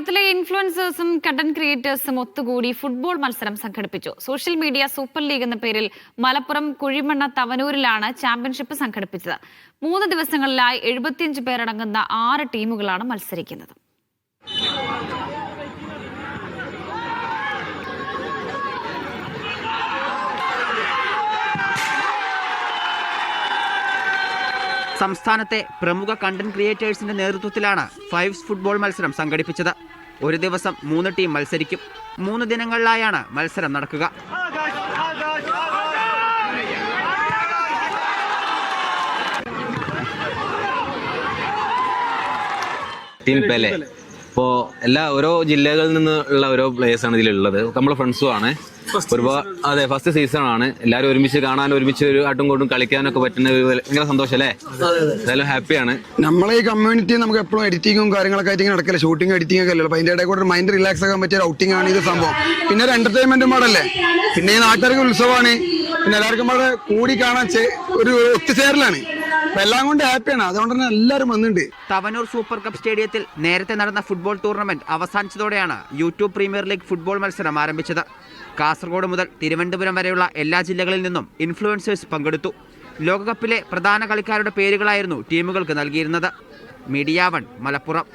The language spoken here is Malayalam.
കേരളത്തിലെ ഇൻഫ്ലുവൻസേഴ്സും കണ്ടന്റ് ക്രിയേറ്റേഴ്സും ഒത്തുകൂടി ഫുട്ബോൾ മത്സരം സംഘടിപ്പിച്ചു. സോഷ്യൽ മീഡിയ സൂപ്പർ ലീഗ് എന്ന പേരിൽ മലപ്പുറം കുഴിമണ്ണ തവനൂരിലാണ് ചാമ്പ്യൻഷിപ്പ് സംഘടിപ്പിച്ചത്. 3 ദിവസങ്ങളിലായി 75 പേരടങ്ങുന്ന 6 ടീമുകളാണ് മത്സരിക്കുന്നത്. സംസ്ഥാനത്തെ പ്രമുഖ കണ്ടന്റ് ക്രിയേറ്റേഴ്സിന്റെ നേതൃത്വത്തിലാണ് ഫൈവ്സ് ഫുട്ബോൾ മത്സരം സംഘടിപ്പിച്ചത്. ഒരു ദിവസം 3 ടീം മത്സരിക്കും. 3 ദിനങ്ങളിലായാണ് മത്സരം നടക്കുക. ടീം പെലെ ഇപ്പോൾ ഓരോ ജില്ലകളിൽ നിന്നുള്ള ഓരോ പ്ലേയേഴ്സാണ് ഇതിലുള്ളത്. നമ്മളെ ഫ്രണ്ട്സും ആണ്. ഒരുപാട് ഫസ്റ്റ് സീസൺ ആണ്. എല്ലാവരും ഒരുമിച്ച് കാണാൻ, ഒരുമിച്ച് ഒരു ആട്ടും കൊണ്ടും കളിക്കാനൊക്കെ പറ്റുന്ന ഭയങ്കര സന്തോഷം അല്ലേ? എന്തായാലും ഹാപ്പിയാണ്. നമ്മളെ ഈ കമ്മ്യൂണിറ്റി നമുക്ക് എപ്പോഴും എഡിറ്റിങ്ങും കാര്യങ്ങളൊക്കെ ആയിട്ട് നടക്കില്ല. ഷൂട്ടിംഗ് എഡിറ്റിംഗ് ഒക്കെ അല്ലല്ലോ. അപ്പോൾ അതിൻ്റെ ഇടയിൽ കൂടെ മൈൻഡ് റിലാക്സ് ആക്കാൻ പറ്റിയ ഒരു ഔട്ടിംഗ് ആണ് ഇത് സംഭവം. പിന്നെ ഒരു എന്റർടൈൻമെന്റും പാടല്ലേ. പിന്നെ ഈ നാട്ടുകാർക്ക് ഉത്സവമാണ്. പിന്നെ എല്ലാവർക്കും പാടെ കൂടി കാണാൻ ഒരു ഒത്തുചേരലാണ്. അപ്പൊ എല്ലാം കൊണ്ട് ഹാപ്പിയാണ്. അതുകൊണ്ട് തന്നെ എല്ലാവരും വന്നിട്ടുണ്ട്. തവനൂർ സൂപ്പർ കപ്പ് സ്റ്റേഡിയത്തിൽ നേരത്തെ നടന്ന ഫുട്ബോൾ ടൂർണമെന്റ് അവസാനിച്ചതോടെയാണ് യൂട്യൂബ് പ്രീമിയർ ലീഗ് ഫുട്ബോൾ മത്സരം ആരംഭിച്ചത്. കാസർഗോഡ് മുതൽ തിരുവനന്തപുരം വരെയുള്ള എല്ലാ ജില്ലകളിൽ നിന്നും ഇൻഫ്ലുവൻസേഴ്സ് പങ്കെടുത്തു. ലോകകപ്പിലെ പ്രധാന കളിക്കാരുടെ പേരുകളായിരുന്നു ടീമുകൾക്ക് നൽകിയിരുന്നത്. മീഡിയ 1 മലപ്പുറം.